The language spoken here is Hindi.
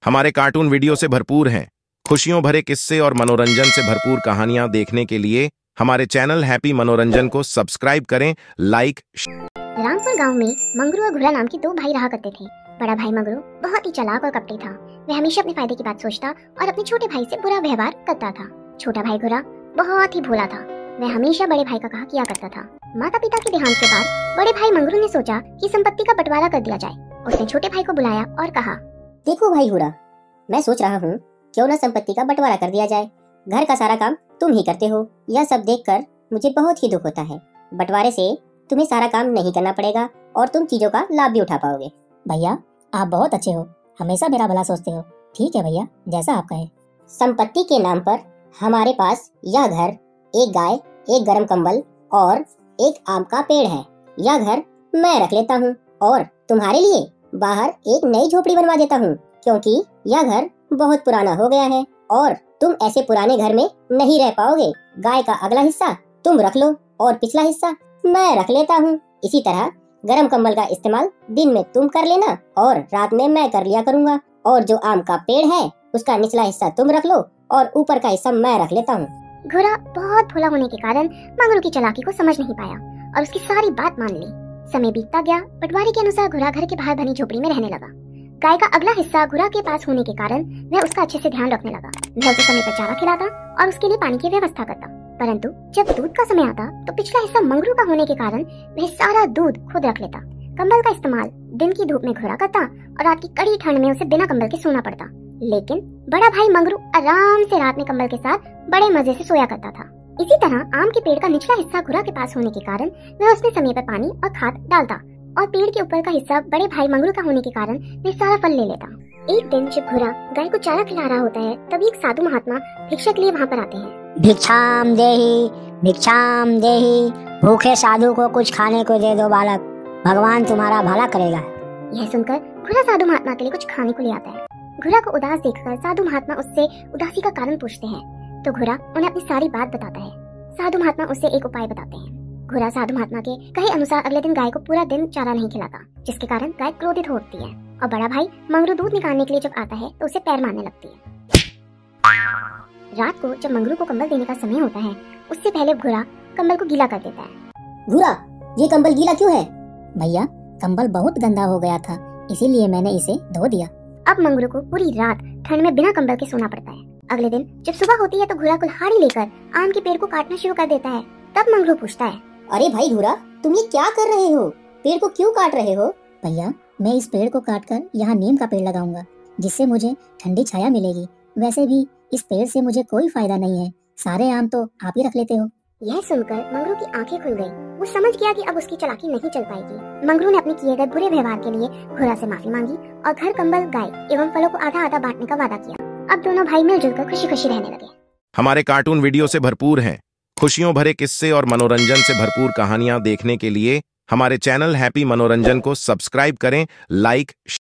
हमारे कार्टून वीडियो से भरपूर हैं। खुशियों भरे किस्से और मनोरंजन से भरपूर कहानियां देखने के लिए हमारे चैनल हैप्पी मनोरंजन को सब्सक्राइब करें, लाइक। रामपुर गांव में मंगरू और घुरा नाम के दो भाई रहा करते थे। बड़ा भाई मंगरू बहुत ही चालाक और कपटी था। वह हमेशा अपने फायदे की बात सोचता और अपने छोटे भाई से बुरा व्यवहार करता था। छोटा भाई घुरा बहुत ही भोला था। वह हमेशा बड़े भाई का कहा किया करता था। माता पिता के देहांत के बाद बड़े भाई मंगरू ने सोचा कि संपत्ति का बंटवारा कर दिया जाए। उसने छोटे भाई को बुलाया और कहा, देखो भाई घुरा, मैं सोच रहा हूँ क्यों ना संपत्ति का बंटवारा कर दिया जाए। घर का सारा काम तुम ही करते हो। यह सब देखकर मुझे बहुत ही दुख होता है। बंटवारे से तुम्हें सारा काम नहीं करना पड़ेगा और तुम चीजों का लाभ भी उठा पाओगे। भैया आप बहुत अच्छे हो, हमेशा मेरा भला सोचते हो। ठीक है भैया, जैसा आप कहें। संपत्ति के नाम पर हमारे पास यह घर, एक गाय, एक गरम कंबल और एक आम का पेड़ है। यह घर मैं रख लेता हूँ और तुम्हारे लिए बाहर एक नई झोपड़ी बनवा देता हूँ, क्योंकि यह घर बहुत पुराना हो गया है और तुम ऐसे पुराने घर में नहीं रह पाओगे। गाय का अगला हिस्सा तुम रख लो और पिछला हिस्सा मैं रख लेता हूँ। इसी तरह गरम कंबल का इस्तेमाल दिन में तुम कर लेना और रात में मैं कर लिया करूँगा। और जो आम का पेड़ है उसका निचला हिस्सा तुम रख लो और ऊपर का हिस्सा मैं रख लेता हूँ। घुरा बहुत भोला होने के कारण मंगरू की चालाकी को समझ नहीं पाया और उसकी सारी बात मान ली। समय बीतता गया। बंटवारे के अनुसार घुरा घर के बाहर बनी झोपड़ी में रहने लगा। गाय का अगला हिस्सा घुरा के पास होने के कारण वह उसका अच्छे से ध्यान रखने लगा। वह उसे समय पर चारा खिलाता और उसके लिए पानी की व्यवस्था करता। परंतु जब दूध का समय आता तो पिछला हिस्सा मंगरू का होने के कारण वह सारा दूध खुद रख लेता। कंबल का इस्तेमाल दिन की धूप में घुरा करता और रात की कड़ी ठंड में उसे बिना कंबल के सोना पड़ता। लेकिन बड़ा भाई मंगरू आराम से रात में कंबल के साथ बड़े मजे से सोया करता था। इसी तरह आम के पेड़ का निचला हिस्सा घुरा के पास होने के कारण वह उसमें समय पर पानी और खाद डालता और पेड़ के ऊपर का हिस्सा बड़े भाई मंगरू का होने के कारण वह सारा फल ले लेता। एक दिन जब घुरा गाय को चारा खिला रहा होता है तभी एक साधु महात्मा भिक्षा के लिए वहाँ पर आते हैं। भिक्षाम देहि, भिक्षाम देहि, भूखे साधु को कुछ खाने को दे दो बालक, भगवान तुम्हारा भला करेगा। यह सुनकर घुरा साधु महात्मा के लिए कुछ खाने को ले आता है। घुरा को उदास देखकर साधु महात्मा उससे उदासी का कारण पूछते हैं तो घुरा उन्हें अपनी सारी बात बताता है। साधु महात्मा उससे एक उपाय बताते हैं। घुरा साधु महात्मा के कहे अनुसार अगले दिन गाय को पूरा दिन चारा नहीं खिलाता, जिसके कारण गाय क्रोधित हो उठती है और बड़ा भाई मंगरू दूध निकालने के लिए जब आता है तो उसे पैर मारने लगती है। रात को जब मंगरू को कंबल देने का समय होता है उससे पहले घुरा कंबल को गीला कर देता है। घुरा, ये कंबल गीला क्यों है? भैया कंबल बहुत गंदा हो गया था, इसीलिए मैंने इसे धो दिया। अब मंगरू को पूरी रात ठंड में बिना कंबल के सोना पड़ता है। अगले दिन जब सुबह होती है तो घुरा कुल्हाड़ी लेकर आम के पेड़ को काटना शुरू कर देता है। तब मंगरू पूछता है, अरे भाई घुरा, तुम ये क्या कर रहे हो? पेड़ को क्यों काट रहे हो? भैया मैं इस पेड़ को काटकर यहाँ नीम का पेड़ लगाऊंगा, जिससे मुझे ठंडी छाया मिलेगी। वैसे भी इस पेड़ से मुझे कोई फायदा नहीं है, सारे आम तो आप ही रख लेते हो। यह सुनकर मंगरू की आंखें खुल गई। वो समझ गया कि अब उसकी चालाकी नहीं चल पाएगी। मंगरू ने अपने किए गए बुरे व्यवहार के लिए घुरा से माफी मांगी और घर, कंबल, गाय एवं फलों को आधा आधा बांटने का वादा किया। अब दोनों भाई मिलजुल कर खुशी खुशी रहने लगे। हमारे कार्टून वीडियो से भरपूर हैं। खुशियों भरे किस्से और मनोरंजन से भरपूर कहानियां देखने के लिए हमारे चैनल हैप्पी मनोरंजन को सब्सक्राइब करें, लाइक।